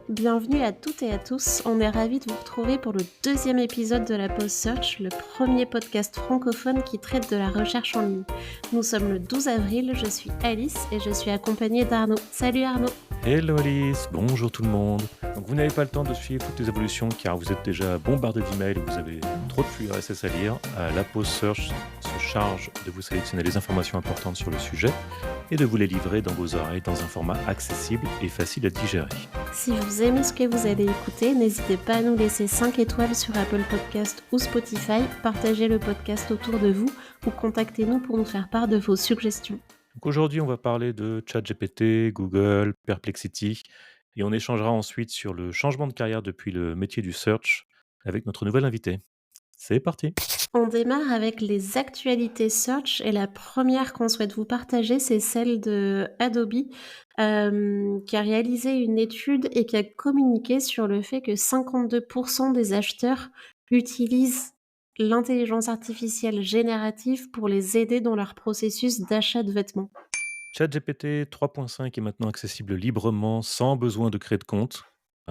Bienvenue à toutes et à tous. On est ravis de vous retrouver pour le deuxième épisode de la Pause Search, le premier podcast francophone qui traite de la recherche en ligne. Nous sommes le 12 avril, je suis Alice et je suis accompagnée d'Arnaud. Salut Arnaud. Hello Alice, bonjour tout le monde. Donc vous n'avez pas le temps de suivre toutes les évolutions car vous êtes déjà bombardé d'emails et vous avez trop de flux RSS à lire. La pause search se charge de vous sélectionner les informations importantes sur le sujet et de vous les livrer dans vos oreilles dans un format accessible et facile à digérer. Si vous aimez ce que vous allez écouter, n'hésitez pas à nous laisser 5 étoiles sur Apple Podcast ou Spotify, partagez le podcast autour de vous ou contactez-nous pour nous faire part de vos suggestions. Donc aujourd'hui on va parler de ChatGPT, Google, Perplexity et on échangera ensuite sur le changement de carrière depuis le métier du search avec notre nouvelle invitée. C'est parti. On démarre avec les actualités search et la première qu'on souhaite vous partager, c'est celle de Adobe, qui a réalisé une étude et qui a communiqué sur le fait que 52 des acheteurs utilisent l'intelligence artificielle générative pour les aider dans leur processus d'achat de vêtements. ChatGPT 3.5 est maintenant accessible librement sans besoin de créer de compte,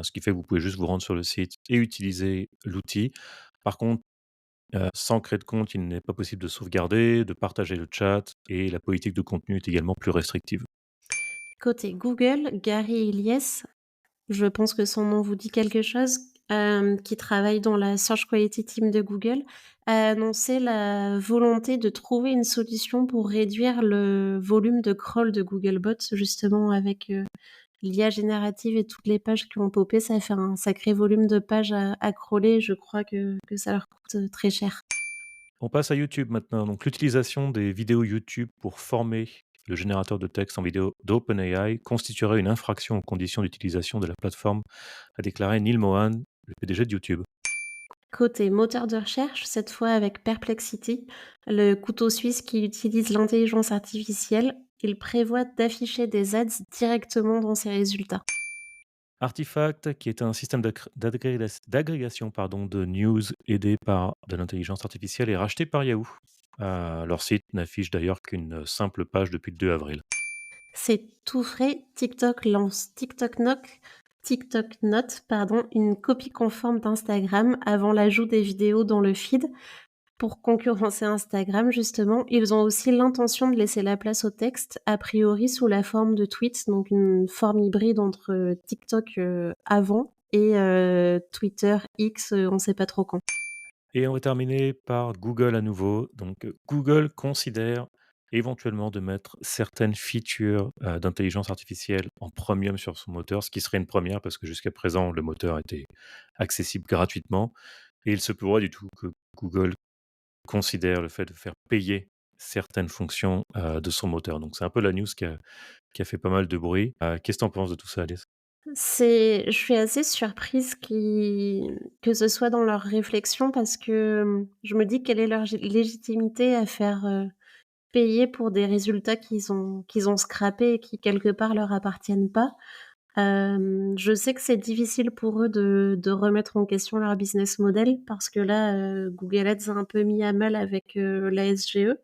ce qui fait que vous pouvez juste vous rendre sur le site et utiliser l'outil. Par contre, sans créer de compte, il n'est pas possible de sauvegarder, de partager le chat et la politique de contenu est également plus restrictive. Côté Google, Gary Illies, je pense que son nom vous dit quelque chose, qui travaille dans la Search Quality Team de Google, a annoncé la volonté de trouver une solution pour réduire le volume de crawl de Googlebot, justement avec, l'IA générative et toutes les pages qui ont popé, ça fait un sacré volume de pages à crawler. Je crois que ça leur coûte, très cher. On passe à YouTube maintenant. Donc l'utilisation des vidéos YouTube pour former le générateur de texte en vidéo d'OpenAI constituerait une infraction aux conditions d'utilisation de la plateforme, a déclaré Neil Mohan, le PDG de YouTube. Côté moteur de recherche, cette fois avec Perplexity, le couteau suisse qui utilise l'intelligence artificielle, il prévoit d'afficher des ads directement dans ses résultats. Artifact, qui est un système d'agrégation de news aidé par de l'intelligence artificielle, est racheté par Yahoo. Leur site n'affiche d'ailleurs qu'une simple page depuis le 2 avril. C'est tout frais, TikTok lance TikTok Note, pardon, une copie conforme d'Instagram avant l'ajout des vidéos dans le feed. Pour concurrencer Instagram, justement, ils ont aussi l'intention de laisser la place au texte, a priori sous la forme de tweets, donc une forme hybride entre TikTok avant et Twitter X, on ne sait pas trop quand. Et on va terminer par Google à nouveau. Donc Google considère éventuellement de mettre certaines features d'intelligence artificielle en premium sur son moteur, ce qui serait une première parce que jusqu'à présent le moteur était accessible gratuitement. Et il se pourrait du tout que Google considère le fait de faire payer certaines fonctions, de son moteur. Donc c'est un peu la news qui a fait pas mal de bruit. Qu'est-ce que tu en penses de tout ça, Alice? Je suis assez surprise que ce soit dans leur réflexion parce que, je me dis quelle est leur légitimité à faire, payer pour des résultats qu'ils ont scrapés et qui quelque part leur appartiennent pas. Je sais que c'est difficile pour eux de remettre en question leur business model parce que là, Google Ads a un peu mis à mal avec, la SGE,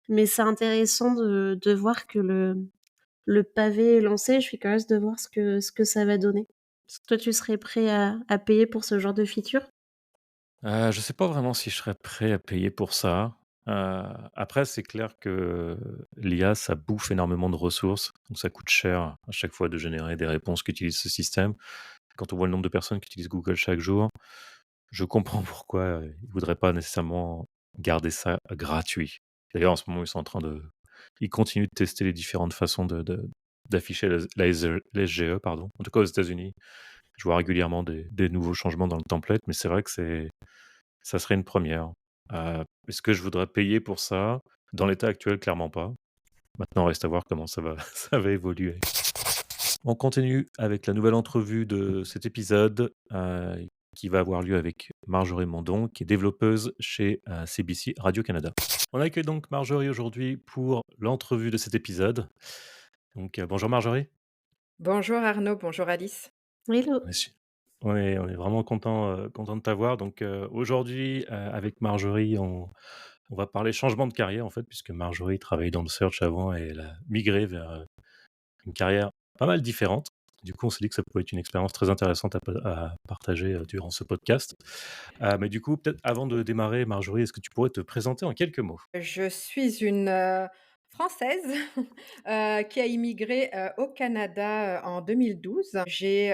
mais c'est intéressant de voir que le pavé est lancé. Je suis curieuse de voir ce que ça va donner. Est-ce que toi, tu serais prêt à payer pour ce genre de feature? Je sais pas vraiment si je serais prêt à payer pour ça. Après c'est clair que l'IA, ça bouffe énormément de ressources, donc ça coûte cher à chaque fois de générer des réponses qu'utilise ce système. Quand on voit le nombre de personnes qui utilisent Google chaque jour, je comprends pourquoi, ils voudraient pas nécessairement garder ça gratuit. D'ailleurs, en ce moment, ils continuent de tester les différentes façons d'afficher la SGE, pardon. En tout cas aux États-Unis, je vois régulièrement des nouveaux changements dans le template, mais c'est vrai que ça serait une première. Est-ce que je voudrais payer pour ça? Dans l'état actuel, clairement pas. Maintenant, reste à voir comment ça va ça va évoluer. On continue avec la nouvelle entrevue de cet épisode, qui va avoir lieu avec Marjorie Mondon, qui est développeuse chez, CBC Radio-Canada. On accueille donc Marjorie aujourd'hui pour l'entrevue de cet épisode. Donc, bonjour Marjorie. Bonjour Arnaud, bonjour Alice. Hello. On est su on est vraiment content de t'avoir. Donc, aujourd'hui, avec Marjorie, on va parler changement de carrière, en fait, puisque Marjorie travaillait dans le search avant et elle a migré vers, une carrière pas mal différente. Du coup, on s'est dit que ça pouvait être une expérience très intéressante à partager, durant ce podcast. Mais du coup, peut-être avant de démarrer, Marjorie, est-ce que tu pourrais te présenter en quelques mots? Je suis une, Française, qui a immigré, au Canada, en 2012. J'ai,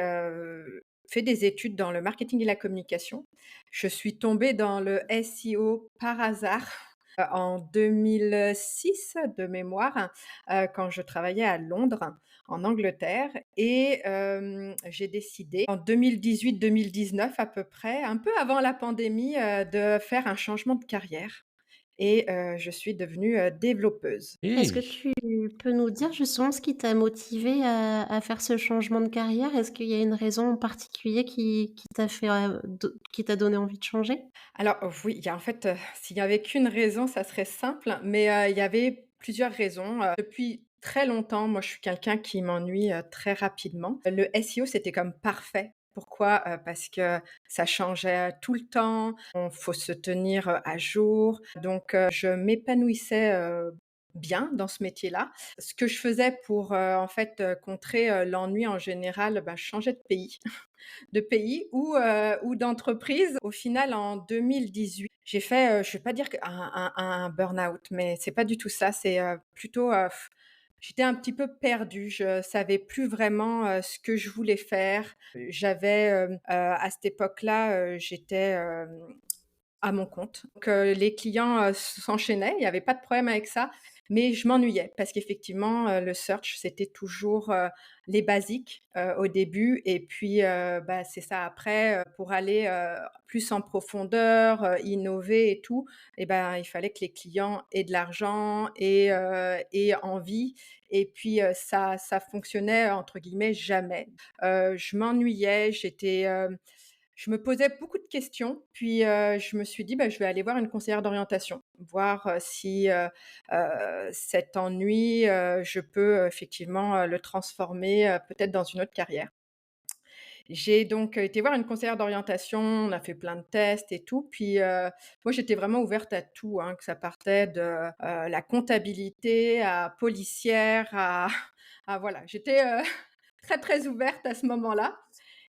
fait des études dans le marketing et la communication. Je suis tombée dans le SEO par hasard, en 2006 de mémoire, quand je travaillais à Londres, en Angleterre et j'ai décidé en 2018-2019 à peu près, un peu avant la pandémie, de faire un changement de carrière. Et je suis devenue, développeuse. Est-ce que Hey! tu peux nous dire justement ce qui t'a motivé à faire ce changement de carrière? Est-ce qu'il y a une raison en particulier qui t'a fait, qui t'a donné envie de changer? Alors oui, il y a en fait, s'il y avait qu'une raison, ça serait simple, mais il y avait plusieurs raisons. Depuis très longtemps, moi, je suis quelqu'un qui m'ennuie, très rapidement. Le SEO, c'était comme parfait. Pourquoi? Parce que ça changeait tout le temps, on faut se tenir, à jour. Donc je m'épanouissais, bien dans ce métier-là. Ce que je faisais pour, en fait, contrer, l'ennui en général, bah, je changeais de pays ou d'entreprise. Au final, en 2018, j'ai fait, je vais pas dire un burn-out, mais c'est pas du tout ça. C'est, plutôt, j'étais un petit peu perdue. Je savais plus vraiment, ce que je voulais faire. J'avais, à cette époque-là, j'étais, à mon compte. Donc, les clients, s'enchaînaient, il y avait pas de problème avec ça, mais je m'ennuyais parce qu'effectivement, le search, c'était toujours, les basiques, au début et puis, bah, c'est ça après, pour aller, plus en profondeur, innover et tout et ben, il fallait que les clients aient de l'argent et envie et puis, ça fonctionnait entre guillemets «jamais». Je m'ennuyais, je me posais beaucoup de questions, puis, je me suis dit: «Bah, je vais aller voir une conseillère d'orientation, voir, si, cet ennui, je peux, effectivement, le transformer, peut-être dans une autre carrière». J'ai donc, été voir une conseillère d'orientation, on a fait plein de tests et tout, puis, moi j'étais vraiment ouverte à tout, hein, que ça partait de, la comptabilité à policière à voilà, j'étais, très, très ouverte à ce moment-là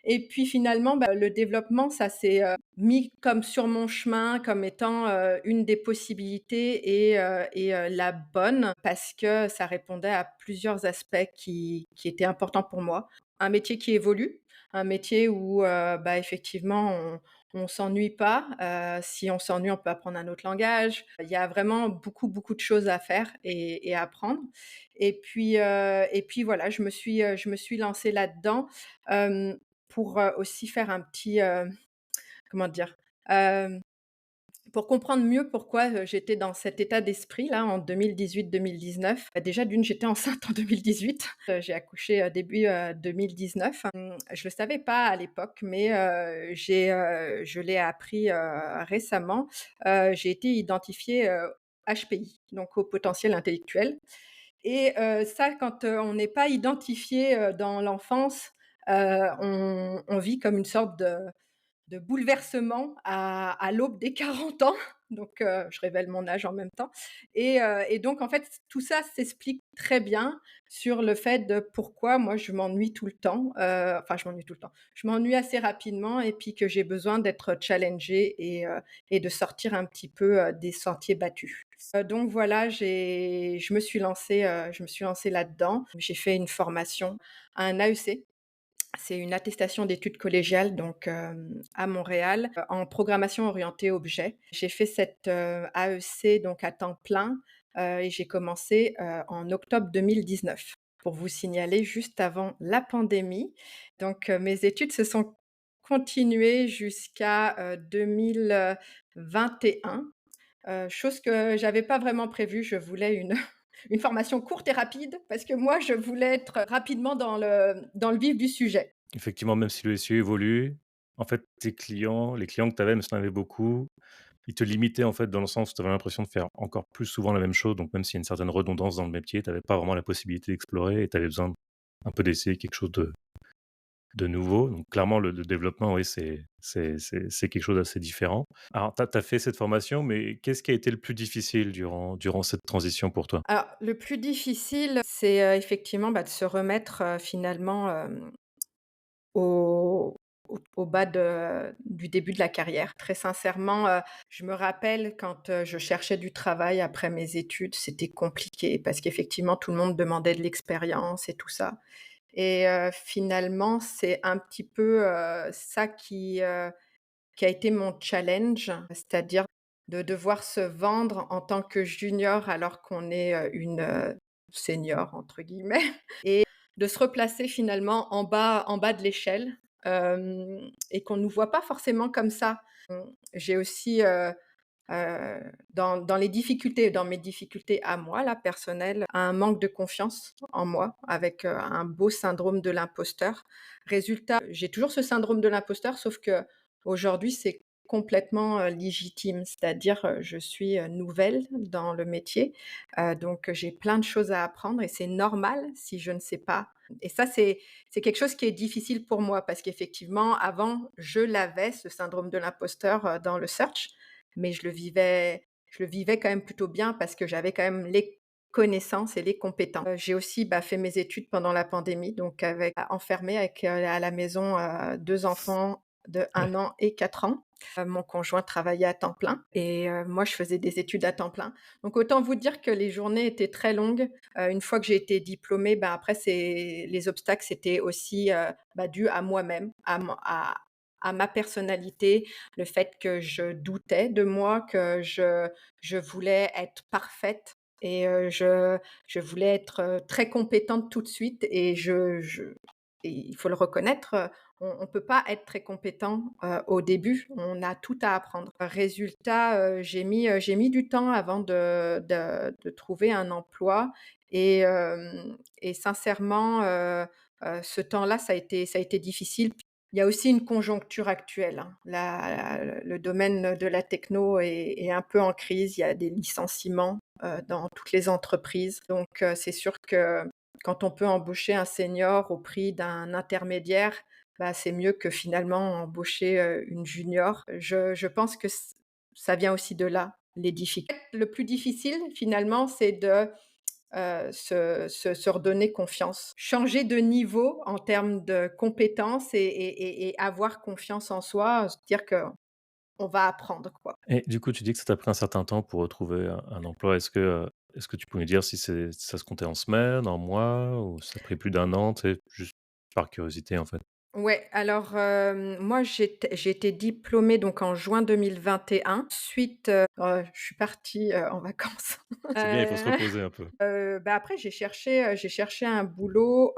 et puis finalement, bah, le développement, ça s'est, mis comme sur mon chemin comme étant, une des possibilités et la bonne parce que ça répondait à plusieurs aspects qui étaient importants pour moi. Un métier qui évolue, un métier où, bah, effectivement on s'ennuie pas, si on s'ennuie, on peut apprendre un autre langage. Il y a vraiment beaucoup, beaucoup de choses à faire et à apprendre et puis voilà, je me suis lancée là-dedans, pour, aussi faire un petit, comment dire? Hem, pour comprendre mieux pourquoi, j'étais dans cet état d'esprit-là en 2018-2019. Bah, déjà d'une, j'étais enceinte en 2018, j'ai accouché, début, 2019. Je le savais pas à l'époque, mais je l'ai appris, récemment. J'ai été identifiée, HPI, donc haut potentiel intellectuel et ça quand, on n'est pas identifié, dans l'enfance, on vit comme une sorte de bouleversement à l'aube des 40 ans, donc je révèle mon âge en même temps et donc en fait, tout ça s'explique très bien sur le fait de pourquoi moi je m'ennuie tout le temps, enfin je m'ennuie tout le temps. Je m'ennuie assez rapidement et puis que j'ai besoin d'être challengée et de sortir un petit peu, des sentiers battus. Donc voilà, je me suis lancée là-dedans. J'ai fait une formation à un AEC, c'est une attestation d'études collégiales donc à Montréal, en programmation orientée objet. J'ai fait cette, AEC donc à temps plein, et j'ai commencé, en octobre 2019 pour vous signaler juste avant la pandémie. Donc mes études se sont continuées jusqu'à, 2021, chose que j'avais pas vraiment prévue. Je voulais une une formation courte et rapide parce que moi je voulais être rapidement dans le vif du sujet. Effectivement, même si le SEO évolue, en fait, tes clients, les clients que tu avais, même si tu en avais beaucoup, ils te limitaient, en fait, dans le sens où tu avais l'impression de faire encore plus souvent la même chose. Donc même s'il y a une certaine redondance dans le métier, tu avais pas vraiment la possibilité d'explorer et tu avais besoin un peu d'essayer quelque chose de nouveau. Donc clairement, le développement, oui, c'est quelque chose d'assez différent. Alors, tu as fait cette formation, mais qu'est-ce qui a été le plus difficile durant cette transition pour toi? Alors, le plus difficile, c'est, effectivement, bah, de se remettre, finalement, au au bas du début de la carrière. Très sincèrement, je me rappelle quand, je cherchais du travail après mes études, c'était compliqué parce qu'effectivement tout le monde demandait de l'expérience et tout ça et finalement c'est un petit peu, ça qui a été mon challenge, c'est-à-dire de devoir se vendre en tant que junior alors qu'on est, une, «senior» entre guillemets et de se replacer finalement en bas de l'échelle, et qu'on nous voit pas forcément comme ça. J'ai aussi, dans les difficultés, dans mes difficultés à moi là, personnelles, un manque de confiance en moi avec, un beau syndrome de l'imposteur. Résultat, j'ai toujours ce syndrome de l'imposteur sauf qu'aujourd'hui c'est complètement, légitime. C'est-à-dire, je suis, nouvelle dans le métier, donc j'ai plein de choses à apprendre et c'est normal si je ne sais pas et ça c'est quelque chose qui est difficile pour moi parce qu'effectivement avant je l'avais ce syndrome de l'imposteur, dans le search mais je le vivais quand même plutôt bien parce que j'avais quand même les connaissances et les compétences. J'ai aussi, bah, fait mes études pendant la pandémie, donc enfermée avec, à la maison, 2 enfants de Ouais. 1 an et 4 ans. Mon conjoint travaillait à temps plein et moi je faisais des études à temps plein. Donc autant vous dire que les journées étaient très longues. Une fois que j'ai été diplômée, bah, après c'est les obstacles, c'était aussi, bah, dû à moi-même, à ma personnalité, le fait que je doutais de moi, que je voulais être parfaite et je voulais être, très compétente tout de suite et et il faut le reconnaître, on peut pas être très compétent, au début. On a tout à apprendre. Résultat, j'ai mis du temps avant de trouver un emploi et sincèrement, ce temps-là, ça a été difficile. Il y a aussi une conjoncture actuelle, hein. Le domaine de la techno est un peu en crise. Il y a des licenciements, dans toutes les entreprises. Donc, c'est sûr que quand on peut embaucher un senior au prix d'un intermédiaire, bah, c'est mieux que finalement embaucher, une junior. Je pense que ça vient aussi de là, les difficultés. Le plus difficile finalement, c'est de se redonner confiance. Changer de niveau en termes de compétences et avoir confiance en soi, se dire qu'on va apprendre, quoi. Et du coup, tu dis que ça t'a pris un certain temps pour retrouver un emploi. Est-ce que tu peux me dire si ça se comptait en semaines, en mois ou ça a pris plus d'un an, tu sais? Juste par curiosité, en fait. Ouais, alors, moi j'ai été diplômée donc en juin 2021. Ensuite, je suis partie, en vacances. C'est bien, il faut se reposer un peu. Bah, après j'ai cherché un boulot,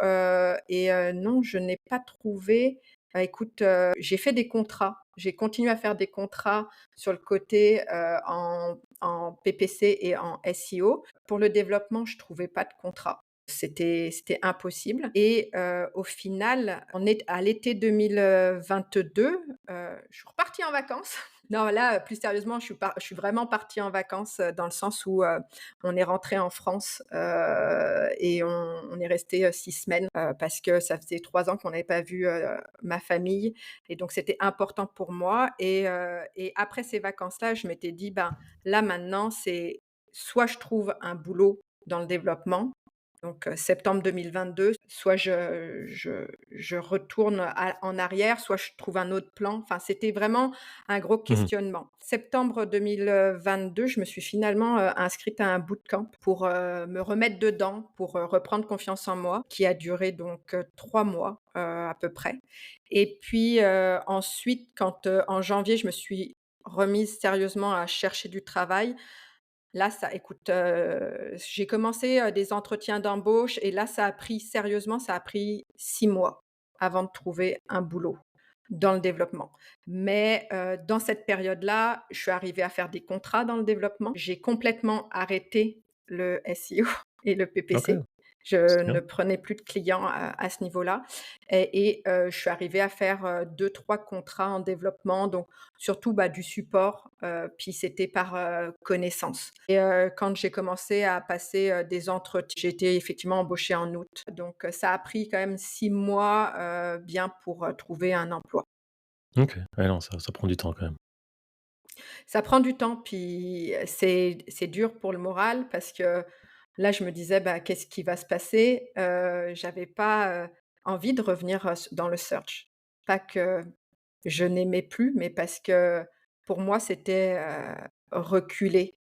et non, je n'ai pas trouvé. Bah, écoute, j'ai fait des contrats. J'ai continué à faire des contrats sur le côté, en PPC et en SEO. Pour le développement, je trouvais pas de contrat. C'était impossible et au final, on est à l'été 2022, je suis repartie en vacances. Non, là, plus sérieusement, je suis vraiment partie en vacances, dans le sens où, on est rentré en France, et on est resté 6 semaines, parce que ça faisait 3 ans qu'on n'avait pas vu, ma famille et donc c'était important pour moi et après ces vacances-là, je m'étais dit: «Ben, là, maintenant, c'est soit je trouve un boulot dans le développement, donc septembre 2022, soit je retourne en arrière, soit je trouve un autre plan. Enfin, c'était vraiment un gros Mmh. questionnement. Septembre 2022, je me suis finalement, inscrite à un bootcamp pour, me remettre dedans, pour, reprendre confiance en moi, qui a duré donc, 3 mois, à peu près et puis, ensuite quand, en janvier, je me suis remise sérieusement à chercher du travail. Là, ça écoute, j'ai commencé, des entretiens d'embauche et là, ça a pris 6 mois avant de trouver un boulot dans le développement. Mais, dans cette période-là, je suis arrivée à faire des contrats dans le développement. J'ai complètement arrêté le SEO et le OK, PPC. c'est Je bien. ne prenais plus de clients à ce niveau-là et je suis arrivée à faire, 2-3 contrats en développement, donc surtout, bah, du support, puis c'était par, connaissance et quand j'ai commencé à passer, des entretiens, j'ai été effectivement embauchée en août. Donc ça a pris quand même 6 mois, bien pour, trouver un emploi. OK. Ouais, non, ça prend du temps quand même. Ça prend du temps, puis, c'est dur pour le moral parce que là, je me disais: «Bah, qu'est-ce qui va se passer?» J'avais pas, envie de revenir, dans le search. Pas que je n'aimais plus, mais parce que pour moi, c'était, reculer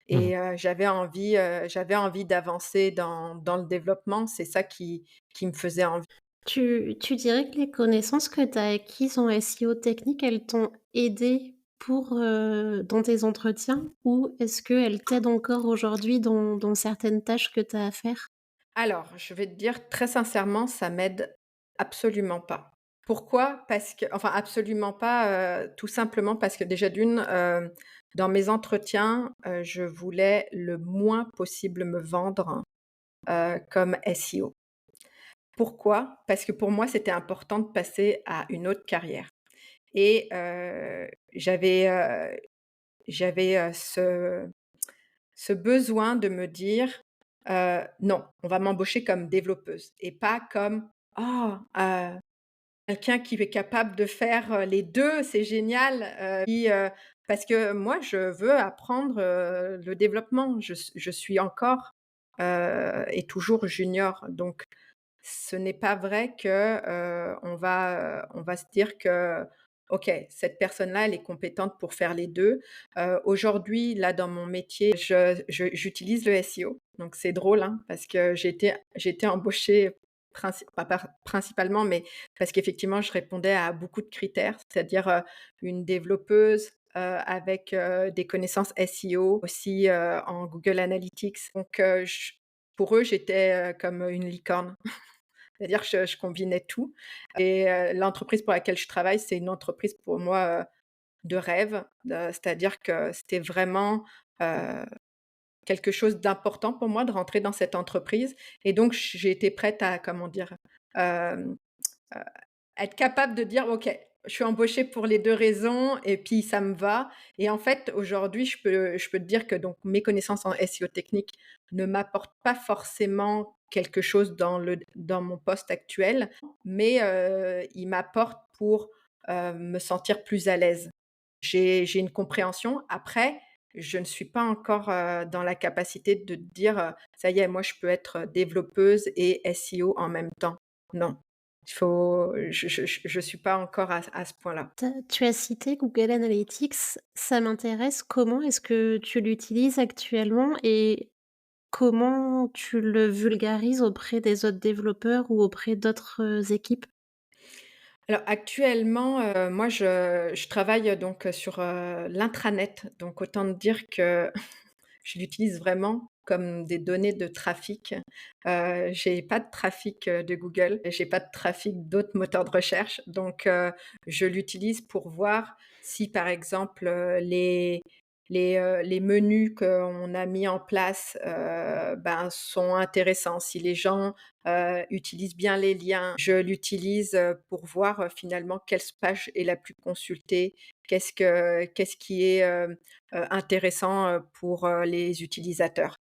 Mmh. et j'avais envie d'avancer dans le développement. C'est ça qui me faisait envie. Tu dirais que les connaissances que tu as acquises en SEO technique, elles t'ont aidé pour, dans tes entretiens? Ou est-ce qu'elles t'aident encore aujourd'hui dans certaines tâches que tu as à faire? Alors, je vais te dire très sincèrement, ça m'aide absolument pas. Pourquoi? Parce que enfin absolument pas, tout simplement parce que déjà d'une, dans mes entretiens, je voulais le moins possible me vendre, comme SEO. Pourquoi? Parce que pour moi, c'était important de passer à une autre carrière et j'avais ce besoin de me dire, «Non, on va m'embaucher comme développeuse et pas comme: "Oh, quelqu'un qui est capable de faire, les 2, c'est génial", parce que moi, je veux apprendre, le développement. Je suis encore, et toujours junior, donc ce n'est pas vrai que, on va se dire que: «OK, cette personne-là, elle est compétente pour faire les 2». Aujourd'hui, là, dans mon métier, j'utilise le SEO, donc c'est drôle, hein, parce que j'ai été embauchée pas principalement, mais parce qu'effectivement, je répondais à beaucoup de critères, c'est-à-dire, une développeuse, avec, des connaissances SEO, aussi, en Google Analytics, donc pour eux, j'étais, comme une licorne. C'est-à-dire que je combinais tout et l'entreprise pour laquelle je travaille, c'est une entreprise pour moi, de rêve, c'est-à-dire que c'était vraiment, heu, quelque chose d'important pour moi de rentrer dans cette entreprise et donc j'ai été prête à, comment dire? Hem, heu, Être capable de dire: «OK, je suis embauchée pour les 2 raisons et puis ça me va» et en fait, aujourd'hui, je peux te dire que donc mes connaissances en SEO technique ne m'apportent pas forcément quelque chose dans mon poste actuel, mais ils m'apportent pour, me sentir plus à l'aise. J'ai une compréhension. Après, je ne suis pas encore, dans la capacité de dire, «Ça y est, moi je peux être développeuse et SEO en même temps». Non. Il faut je suis pas encore à ce point-là. Tu as cité Google Analytics, ça m'intéresse. Comment est-ce que tu l'utilises actuellement et comment tu le vulgarises auprès des autres développeurs ou auprès d'autres, équipes? Alors actuellement, moi je travaille donc, sur, l'intranet, donc autant te dire que je l'utilise vraiment comme des données de trafic. J'ai pas de trafic, de Google et j'ai pas de trafic d'autres moteurs de recherche, donc je l'utilise pour voir si par exemple, les menus qu'on a mis en place, ben, sont intéressants. Si les gens, utilisent bien les liens. Je l'utilise, pour voir, finalement quelle page est la plus consultée, qu'est-ce qui est, intéressant, pour, les utilisateurs.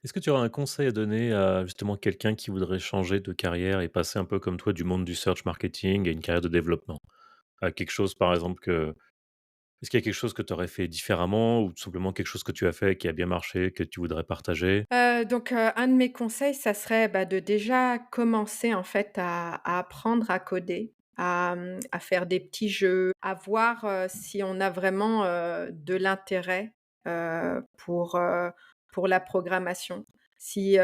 Est-ce que tu aurais un conseil à donner à justement quelqu'un qui voudrait changer de carrière et passer un peu comme toi du monde du search marketing à une carrière de développement? À quelque chose par exemple que est-ce qu'il y a quelque chose que tu aurais fait différemment ou tout simplement quelque chose que tu as fait qui a bien marché, que tu voudrais partager? Donc un de mes conseils, ça serait, bah, de déjà commencer en fait à apprendre à coder, à faire des petits jeux, à voir, si on a vraiment, de l'intérêt, pour la programmation. Si,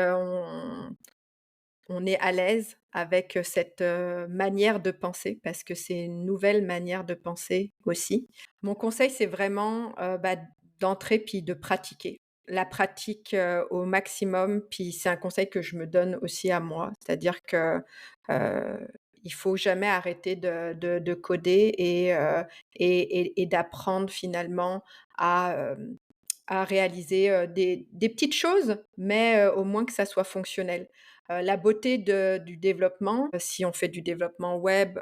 on est à l'aise avec, cette, manière de penser, parce que c'est une nouvelle manière de penser aussi. Mon conseil, c'est vraiment, bah, d'entrer puis de pratiquer. La pratique, au maximum, puis c'est un conseil que je me donne aussi à moi. C'est-à-dire que, heu, il faut jamais arrêter de coder et d'apprendre finalement à, à réaliser, des petites choses, mais au moins que ça soit fonctionnel. La beauté du développement, si on fait du développement web,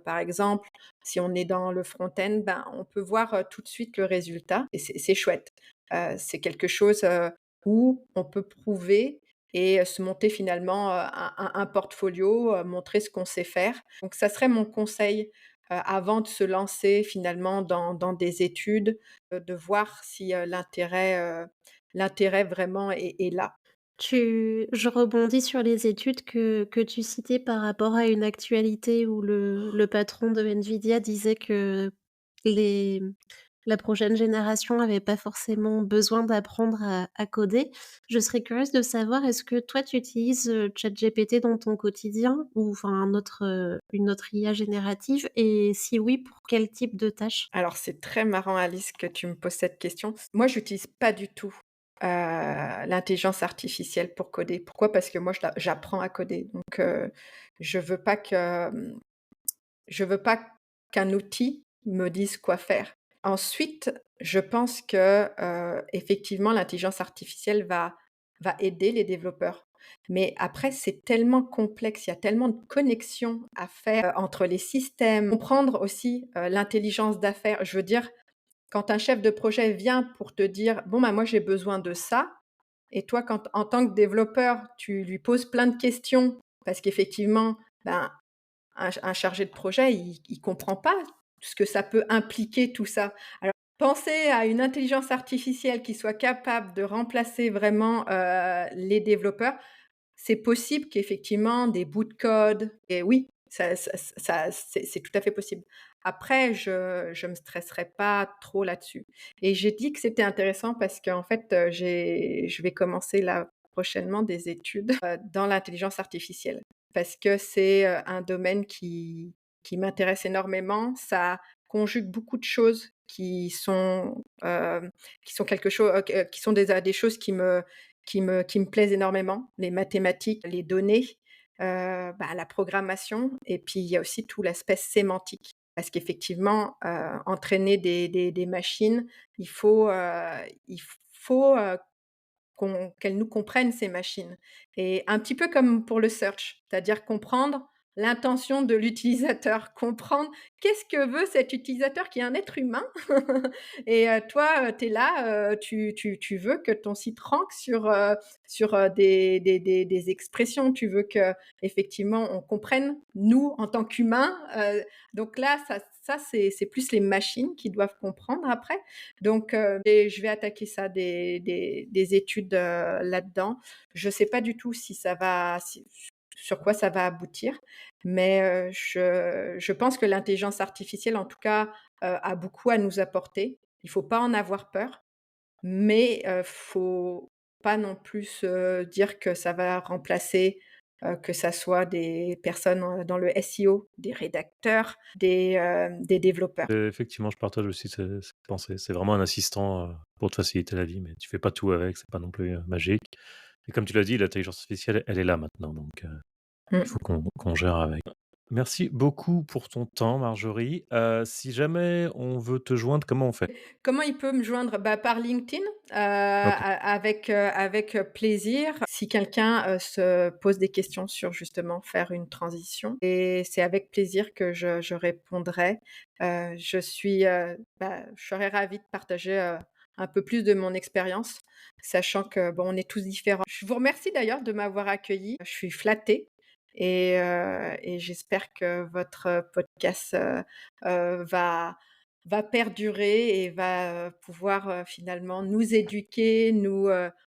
par exemple, si on est dans le front-end, ben, on peut voir, tout de suite le résultat et c'est chouette. C'est quelque chose, où on peut prouver et se monter finalement, un portfolio, montrer ce qu'on sait faire. Donc ça serait mon conseil, avant de se lancer finalement dans des études, de voir si, l'intérêt vraiment est là. Je rebondis sur les études que tu citais par rapport à une actualité où le patron de Nvidia disait que les la prochaine génération avait pas forcément besoin d'apprendre à coder. Je serais curieuse de savoir, est-ce que toi tu utilises, ChatGPT dans ton quotidien ou enfin une autre IA générative et si oui, pour quel type de tâches? Alors c'est très marrant Alice que tu me poses cette question. Moi, j'utilise pas du tout, l'intelligence artificielle pour coder. Pourquoi? Parce que moi j'apprends à coder donc je veux pas que, je veux pas qu'un outil me dise quoi faire. Ensuite, je pense que, effectivement l'intelligence artificielle va aider les développeurs. Mais après c'est tellement complexe, il y a tellement de connexions à faire, entre les systèmes. Comprendre aussi, l'intelligence d'affaires. Je veux dire, quand un chef de projet vient pour te dire: «Bon, bah, moi j'ai besoin de ça» et toi quand en tant que développeur, tu lui poses plein de questions parce qu'effectivement, ben, un chargé de projet, il comprend pas ce que ça peut impliquer tout ça. Alors penser à une intelligence artificielle qui soit capable de remplacer vraiment, les développeurs, c'est possible qu'effectivement des bouts de code et oui, c'est tout à fait possible. Après je me stresserai pas trop là-dessus et j'ai dit que c'était intéressant parce qu'en fait, je vais commencer là prochainement des études, dans l'intelligence artificielle. Parce que c'est, un domaine qui m'intéresse énormément. Ça conjugue beaucoup de choses qui sont quelque chose, qui sont des choses qui me plaisent énormément. Les mathématiques, les données, bah, la programmation et puis il y a aussi tout l'aspect sémantique. Parce qu'effectivement, entraîner des machines, il faut, il faut, qu'elles nous comprennent ces machines et un petit peu comme pour le search, c'est-à-dire comprendre l'intention de l'utilisateur, comprendre qu'est-ce que veut cet utilisateur qui est un être humain et toi, tu es là, tu veux que ton site rank sur, des expressions. Tu veux qu'effectivement on comprenne nous en tant qu'humains, donc là ça c'est plus les machines qui doivent comprendre après donc et je vais attaquer ça des études, là-dedans. Je ne sais pas du tout si ça va si sur quoi ça va aboutir, mais je pense que l'intelligence artificielle, en tout cas, a beaucoup à nous apporter. Il faut pas en avoir peur, mais faut pas non plus se dire que ça va remplacer, que ça soit des personnes, dans le SEO, des rédacteurs, des développeurs. Effectivement, je partage aussi cette pensée. C'est vraiment un assistant, pour te faciliter la vie, mais tu fais pas tout avec, c'est pas non plus, magique et comme tu l'as dit, l'intelligence artificielle, elle est là maintenant, donc il Mmh. faut qu'on gère avec. Merci beaucoup pour ton temps, Marjorie. Si jamais on veut te joindre, comment on fait? Comment il peut me joindre? Bah, par LinkedIn, OK. avec, plaisir. Si quelqu'un, se pose des questions sur justement faire une transition et c'est avec plaisir que je répondrai. Je serais ravie de partager, un peu plus de mon expérience, sachant que, bon, on est tous différents. Je vous remercie d'ailleurs de m'avoir accueillie. Je suis flattée et j'espère que votre podcast, va perdurer et va, pouvoir, finalement nous éduquer, nous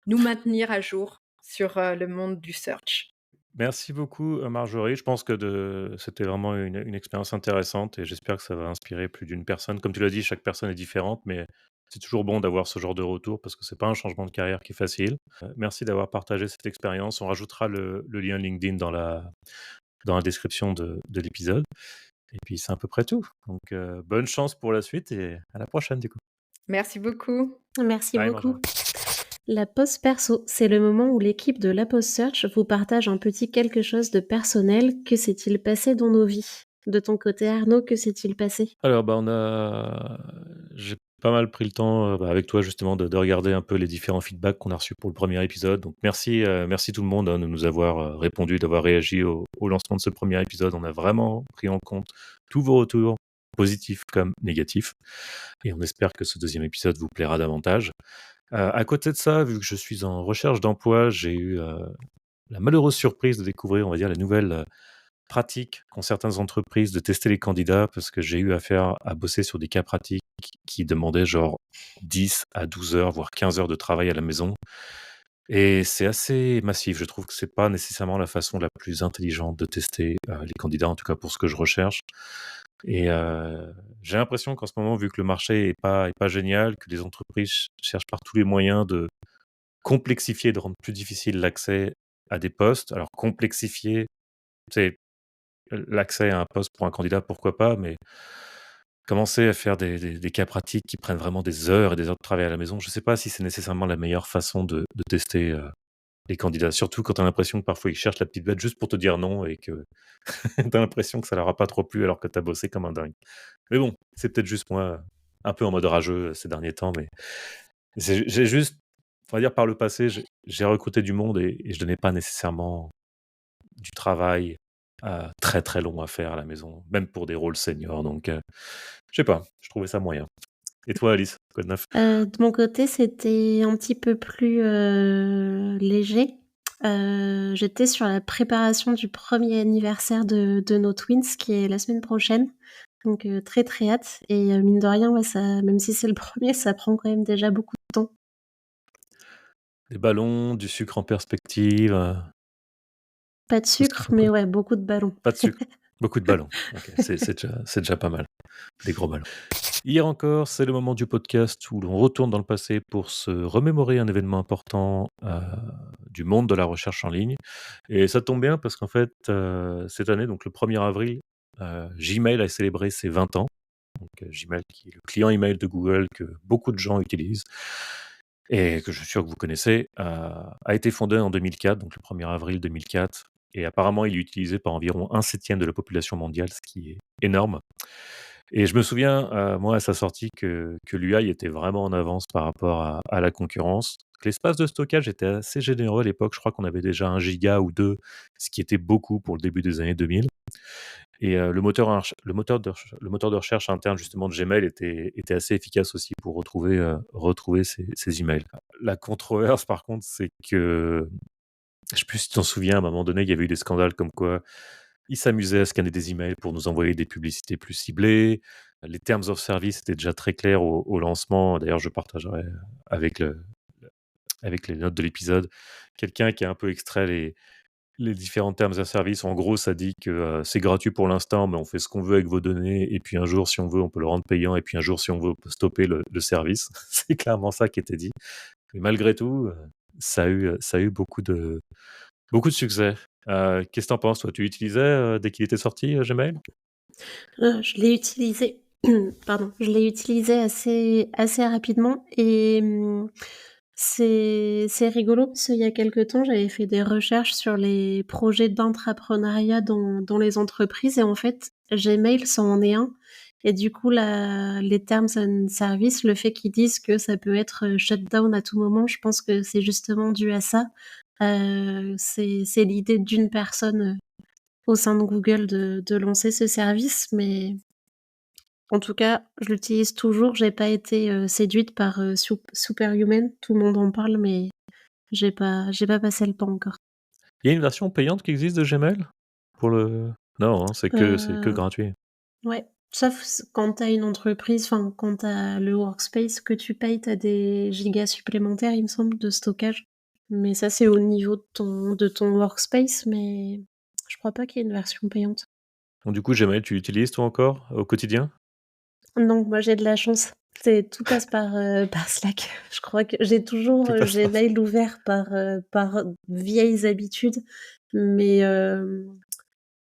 maintenir à jour sur, le monde du search. Merci beaucoup, Marjorie. Je pense que c'était vraiment une expérience intéressante et j'espère que ça va inspirer plus d'une personne. Comme tu l'as dit, chaque personne est différente, mais c'est toujours bon d'avoir ce genre de retour parce que c'est pas un changement de carrière qui est facile. Merci d'avoir partagé cette expérience. On rajoutera le lien LinkedIn dans la description de l'épisode et puis c'est à peu près tout. Donc, bonne chance pour la suite et à la prochaine, du coup. Merci beaucoup. Merci Bye, beaucoup. Marjorie. La pause perso, c'est le moment où l'équipe de la pause search vous partage un petit quelque chose de personnel. Que s'est-il passé dans nos vies? De ton côté, Arnaud, que s'est-il passé? Alors, bah, j'ai pas mal pris le temps, bah, avec toi justement de regarder un peu les différents feedbacks qu'on a reçus pour le premier épisode. Donc merci tout le monde, hein, de nous avoir, répondu, d'avoir réagi au lancement de ce premier épisode. On a vraiment pris en compte tous vos retours, positifs comme négatifs et on espère que ce deuxième épisode vous plaira davantage. À côté de ça, vu que je suis en recherche d'emploi, j'ai eu, la malheureuse surprise de découvrir, on va dire, la nouvelle pratique qu'ont certaines entreprises de tester les candidats parce que j'ai eu affaire à bosser sur des cas pratiques qui demandaient genre 10 à 12 heures, voire 15 heures de travail à la maison et c'est assez massif. Je trouve que c'est pas nécessairement la façon la plus intelligente de tester, les candidats, en tout cas pour ce que je recherche et j'ai l'impression qu'en ce moment, vu que le marché est pas génial, que les entreprises cherchent par tous les moyens de complexifier, de rendre plus difficile l'accès à des postes. Alors complexifier, c'est l'accès à un poste pour un candidat, pourquoi pas, mais commencer à faire des cas pratiques qui prennent vraiment des heures et des heures de travail à la maison, je ne sais pas si c'est nécessairement la meilleure façon de tester, les candidats. Surtout quand tu as l'impression que parfois ils cherchent la petite bête juste pour te dire non et que tu as l'impression que ça leur a pas trop plu alors que tu as bossé comme un dingue. Mais bon, c'est peut-être juste moi, un peu en mode rageux, ces derniers temps, mais j'ai juste, on va dire par le passé, j'ai recruté du monde et je donnais pas nécessairement du travail, très, très long à faire à la maison, même pour des rôles seniors donc je sais pas, je trouvais ça moyen. Et toi Alice, quoi de neuf? De mon côté, c'était un petit peu plus, léger. J'étais sur la préparation du premier anniversaire de nos twins qui est la semaine prochaine, donc très, très hâte et mine de rien, ouais, ça même si c'est le premier, ça prend quand même déjà beaucoup de temps. Des ballons, du sucre en perspective, Pas de tout ce qu'il sucre, faut, mais quoi? ouais, beaucoup de ballons. Pas de sucre, beaucoup de ballons. OK, c'est déjà pas mal, des gros ballons. Hier encore, c'est le moment du podcast où l'on retourne dans le passé pour se remémorer un événement important, du monde de la recherche en ligne et ça tombe bien parce qu'en fait, cette année, donc le 1er avril, Gmail a célébré ses 20 ans. Donc, Gmail qui est le client email de Google que beaucoup de gens utilisent et que je suis sûr que vous connaissez, a été fondé en 2004, donc le 1er avril 2004 et apparemment il est utilisé par environ 1/7 de la population mondiale, ce qui est énorme. Et je me souviens, moi, à sa sortie, que l'UI était vraiment en avance par rapport à la concurrence. L'espace de stockage était assez généreux à l'époque. Je crois qu'on avait déjà 1 giga ou 2, ce qui était beaucoup pour le début des années 2000. Et le moteur de recherche interne justement de Gmail était assez efficace aussi pour retrouver ces emails. La controverse par contre, c'est que, je sais plus si tu t'en souviens, à un moment donné, il y avait eu des scandales comme quoi ils s'amusaient à scanner des emails pour nous envoyer des publicités plus ciblées. Les terms of service étaient déjà très clairs au lancement. D'ailleurs, je partagerai avec avec les notes de l'épisode quelqu'un qui a un peu extrait les différents terms of service. En gros, ça dit que c'est gratuit pour l'instant, mais on fait ce qu'on veut avec vos données. Et puis un jour, si on veut, on peut le rendre payant. Et puis un jour, si on veut, on peut stopper le service. C'est clairement ça qui était dit. Mais malgré tout, ça a eu beaucoup de succès. Qu'est-ce que tu en penses, toi? Tu l'utilisais, dès qu'il était sorti, Gmail? Je l'ai utilisé pardon, je l'ai utilisé assez rapidement et c'est rigolo parce qu'il y a quelque temps, j'avais fait des recherches sur les projets d'intrapreneuriat dans les entreprises et en fait, Gmail, ça en est un et du coup, les terms and services, le fait qu'ils disent que ça peut être, shut down à tout moment, je pense que c'est justement dû à ça. C'est l'idée d'une personne, au sein de Google de lancer ce service, mais en tout cas, je l'utilise toujours. J'ai pas été, séduite par, Superhuman. Tout le monde en parle, mais j'ai pas passé le pas encore. Il y a une version payante qui existe de Gmail? Pour le Non, hein, c'est que Heu, gratuit. ouais, sauf quand tu as une entreprise, enfin, quand tu as le workspace que tu payes, tu as des gigas supplémentaires, il me semble, de stockage. Mais ça, c'est au niveau de ton workspace, mais je crois pas qu'il y ait une version payante. Donc du coup, Gmail, tu l'utilises toi encore, au quotidien? Non, moi j'ai de la chance. Tout passe par Slack. Je crois que j'ai toujours, Tout passe par ça. Gmail ouvert par vieilles habitudes, mais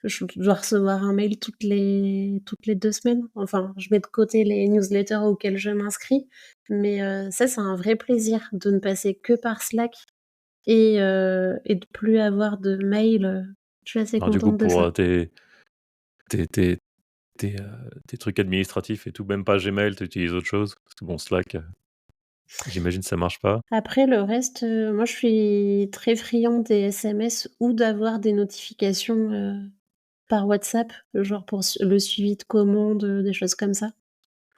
je dois recevoir un mail toutes les 2 semaines. Enfin, je mets de côté les newsletters auxquels je m'inscris, mais ça, c'est un vrai plaisir de ne passer que par Slack et de plus avoir de mails, je suis assez Alors du coup, contente de pour, ça. tes tes tes trucs administratifs et tout, même pas Gmail, tu utilises autre chose? Parce que bon, Slack, j'imagine ça marche pas? Après le reste, moi je suis très friande des SMS ou d'avoir des notifications, par WhatsApp, genre pour le suivi de commandes, des choses comme ça.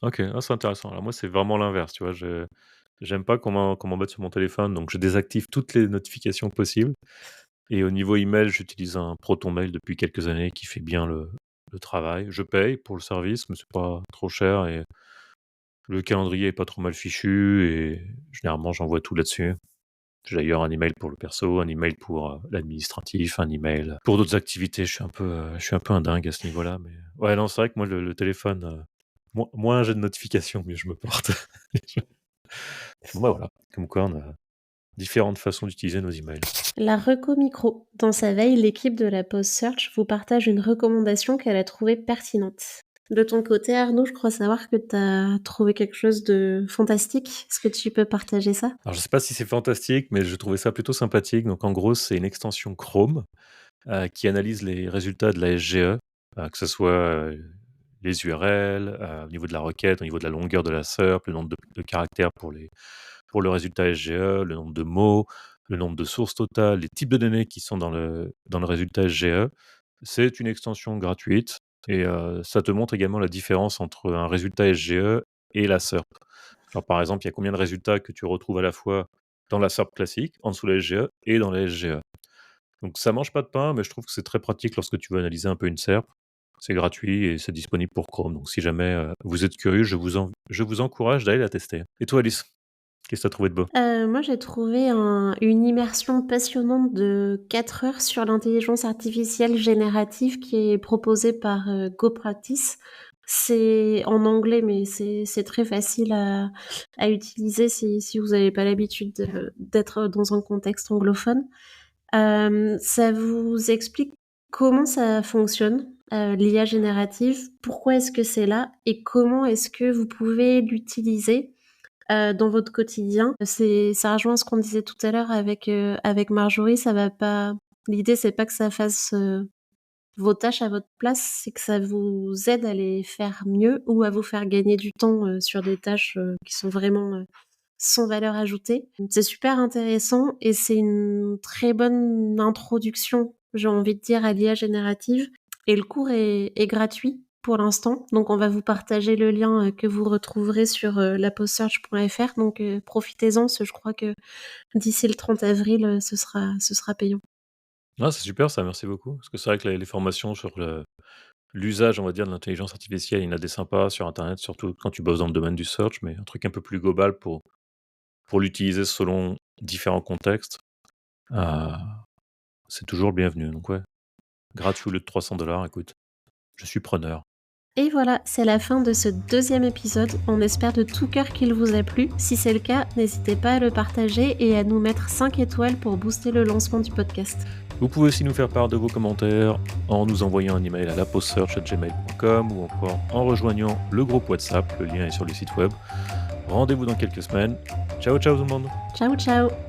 OK, ah, c'est intéressant. Alors moi, c'est vraiment l'inverse, tu vois? J'aime pas qu'on m'embête sur mon téléphone, donc je désactive toutes les notifications possibles et au niveau email, j'utilise un ProtonMail depuis quelques années qui fait bien le travail. Je paye pour le service, mais c'est pas trop cher et le calendrier est pas trop mal fichu et généralement, j'envoie tout là-dessus. J'ai d'ailleurs un email pour le perso, un email pour, l'administratif, un email pour d'autres activités. Je suis un peu un dingue à ce niveau-là, mais ouais, non, c'est vrai que moi le téléphone, moins j'ai de notifications, mieux je me porte. Bon, bah, voilà, comme quoi on a différentes façons d'utiliser nos emails. La reco micro. Dans sa veille, l'équipe de la Pause Search vous partage une recommandation qu'elle a trouvée pertinente. De ton côté, Arnaud, je crois savoir que tu as trouvé quelque chose de fantastique. Est-ce que tu peux partager ça? Alors je sais pas si c'est fantastique, mais je trouvais ça plutôt sympathique. Donc en gros, c'est une extension Chrome, qui analyse les résultats de la SGE, que ce soit, les URL, au niveau de la requête, au niveau de la longueur de la SERP, le nombre de caractères pour le résultat SGE, le nombre de mots, le nombre de sources totales, les types de données qui sont dans le résultat SGE. C'est une extension gratuite et ça te montre également la différence entre un résultat SGE et la SERP. Genre, par exemple, il y a combien de résultats que tu retrouves à la fois dans la SERP classique, en dessous de la SGE et dans la SGE. Donc ça mange pas de pain, mais je trouve que c'est très pratique lorsque tu veux analyser un peu une SERP. C'est gratuit et c'est disponible pour Chrome. Donc si jamais, vous êtes curieux, je vous encourage d'aller la tester. Et toi Alice, qu'est-ce que tu as trouvé de beau? Moi, j'ai trouvé une immersion passionnante de 4 heures sur l'intelligence artificielle générative qui est proposée par, GoPractice. C'est en anglais, mais c'est très facile à utiliser si vous avez pas l'habitude d'être dans un contexte anglophone. Ça vous explique comment ça fonctionne, l'IA générative, pourquoi est-ce que c'est là et comment est-ce que vous pouvez l'utiliser dans votre quotidien. Ça rejoint ce qu'on disait tout à l'heure avec Marjorie, ça va pas l'idée c'est pas que ça fasse, vos tâches à votre place, c'est que ça vous aide à les faire mieux ou à vous faire gagner du temps, sur des tâches, qui sont vraiment, sans valeur ajoutée. C'est super intéressant et c'est une très bonne introduction, j'ai envie de dire, à l'IA générative et le cours est gratuit pour l'instant. Donc on va vous partager le lien, que vous retrouverez sur, laposearch.fr donc profitez-en parce que je crois que d'ici le 30 avril, ce sera payant. Ah, c'est super ça, merci beaucoup. Parce que c'est vrai que les formations sur l'usage, on va dire, de l'intelligence artificielle, il y en a des sympas sur internet, surtout quand tu bosses dans le domaine du search, mais un truc un peu plus global pour l'utiliser selon différents contextes, heu, c'est toujours le bienvenu. Donc ouais, gratuit au lieu de 300 écoute, je suis preneur. Et voilà, c'est la fin de ce 2e épisode. On espère de tout cœur qu'il vous a plu. Si c'est le cas, n'hésitez pas à le partager et à nous mettre 5 étoiles pour booster le lancement du podcast. Vous pouvez aussi nous faire part de vos commentaires en nous envoyant un email à laposesearch@gmail.com ou encore en rejoignant le groupe WhatsApp, le lien est sur le site web. Rendez-vous dans quelques semaines. Ciao ciao tout le monde! Ciao ciao!